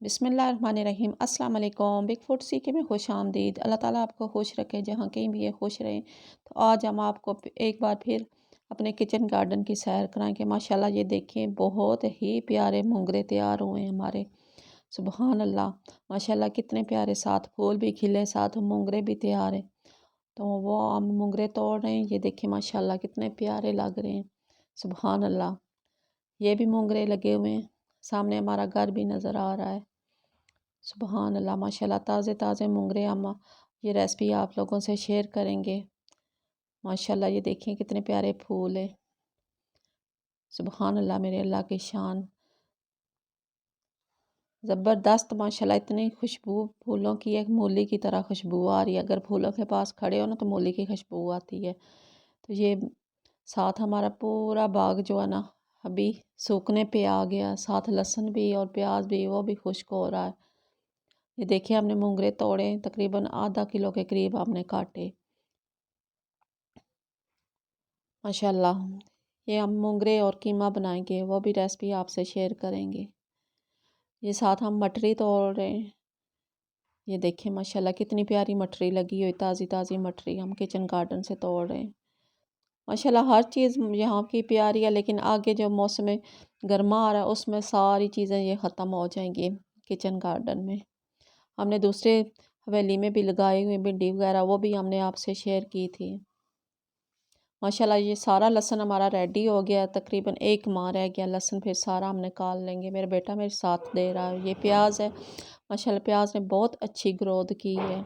बिस्मिल्लाहिर्रहमानिर्रहीम अस्सलाम वालेकुम। बिग फूड सीखे में खुश आमदीद। अल्लाह ताला आपको खुश रखे, जहाँ कहीं भी ये खुश रहें। तो आज हम आपको एक बार फिर अपने किचन गार्डन की सैर कराएंगे। माशाल्लाह ये देखिए बहुत ही प्यारे मोंगरे तैयार हुए हैं हमारे। सुबहान अल्लाह, माशाल्लाह कितने प्यारे, साथ फूल भी खिले, साथ मोंगरे भी तैयार हैं। तो वो हम मोंगरे तोड़ रहे हैं। ये देखिए माशाल्लाह कितने प्यारे लग रहे हैं। सुबहान अल्लाह, ये भी मोंगरे लगे हुए हैं। सामने हमारा घर भी नज़र आ रहा है। सुबहान अल्लाह, माशाल्लाह ताज़े ताज़े मोंगरे हम ये रेसिपी आप लोगों से शेयर करेंगे। माशाल्लाह ये देखिए कितने प्यारे फूल है। सुबहान अल्लाह, मेरे अल्लाह की शान, ज़बरदस्त माशाल्लाह, इतनी खुशबू फूलों की, एक मूली की तरह खुशबू आ रही है। अगर फूलों के पास खड़े हो ना तो मूली की खुशबू आती है। तो ये साथ हमारा पूरा बाग जो है ना अभी सूखने पे आ गया। साथ लहसुन भी और प्याज भी वो भी खुश्क हो रहा है। ये देखिए हमने मोंगरे तोड़े, तकरीबन आधा किलो के करीब हमने काटे। माशाल्लाह, ये हम मोंगरे और कीमा बनाएंगे, वो भी रेसिपी आपसे शेयर करेंगे। ये साथ हम मटरी तोड़ रहे हैं। ये देखिए माशाल्लाह कितनी प्यारी मटरी लगी हुई, ताज़ी ताज़ी मटरी हम किचन गार्डन से तोड़ रहे हैं। माशाल्लाह हर चीज़ यहाँ की प्यारी है, लेकिन आगे जो मौसम गर्मा आ रहा है उसमें सारी चीज़ें ये ख़त्म हो जाएंगी किचन गार्डन में। हमने दूसरे हवेली में भी लगाई हुई भिंडी वगैरह, वो भी हमने आपसे शेयर की थी। माशाल्लाह ये सारा लहसुन हमारा रेडी हो गया। तकरीबन एक माह रह गया लहसुन, फिर सारा हम निकाल लेंगे। मेरा बेटा मेरे साथ दे रहा है। ये प्याज है, माशाल्लाह प्याज ने बहुत अच्छी ग्रोथ की है।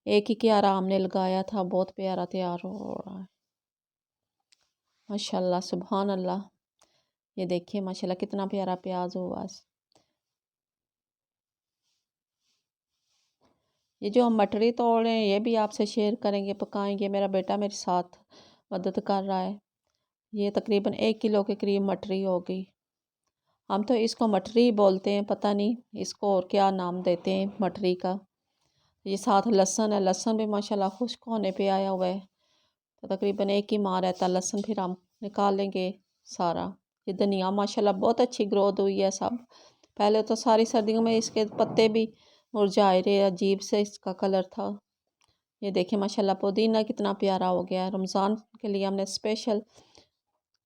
एक ही क्यारा हमने लगाया था, बहुत प्यारा तैयार हो रहा है। माशाल्लाह सुभान अल्लाह, ये देखिए माशाल्लाह कितना प्यारा प्याज हुआ। ये जो हम मटरी तोड़ रहे हैं ये भी आपसे शेयर करेंगे, पकाएंगे। मेरा बेटा मेरे साथ मदद कर रहा है। ये तकरीबन 1 किलो के करीब मटरी हो गई। हम तो इसको मटरी बोलते हैं, पता नहीं इसको और क्या नाम देते हैं मटरी का। ये साथ लहसुन है, लहसुन भी माशाल्लाह खुश्क होने पे आया हुआ है। तो तकरीबन एक ही माह रहता है लहसुन, फिर हम निकाल लेंगे सारा। ये धनिया माशाल्लाह बहुत अच्छी ग्रोथ हुई है सब। पहले तो सारी सर्दियों में इसके पत्ते भी मुरझाए रहे, अजीब से इसका कलर था। ये देखिए माशाल्लाह पुदीना कितना प्यारा हो गया है। रमज़ान के लिए हमने स्पेशल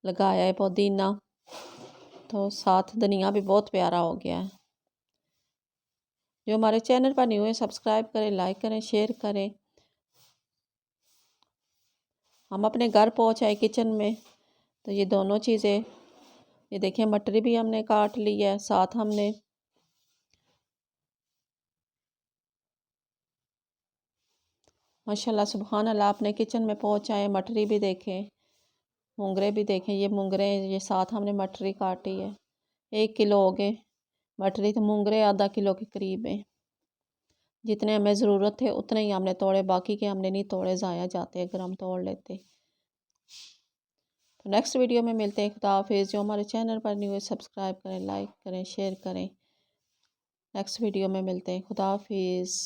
लगाया है पुदीना, तो साथ धनिया भी बहुत प्यारा हो गया है। जो हमारे चैनल पर न्यू है सब्सक्राइब करें, लाइक करें, शेयर करें। हम अपने घर पहुँचाए किचन में, तो ये दोनों चीज़ें, ये देखिए मटरी भी हमने काट ली है। साथ हमने माशाल्लाह सुभान अल्लाह अपने किचन में पहुँचाए। मटरी भी देखें, मोंगरे भी देखें। ये मोंगरे, ये साथ हमने मटरी काटी है। 1 किलो हो गए मटरी, तो मोंगरे आधा किलो के करीब है। जितने हमें ज़रूरत थे उतने ही हमने तोड़े, बाकी के हमने नहीं तोड़े, ज़ाया जाते अगर हम तोड़ लेते। तो नेक्स्ट वीडियो में मिलते हैं। खुदा हाफिज़। जो हमारे चैनल पर न्यू है सब्सक्राइब करें, लाइक करें, शेयर करें। नेक्स्ट वीडियो में मिलते हैं। खुदा हाफिज़।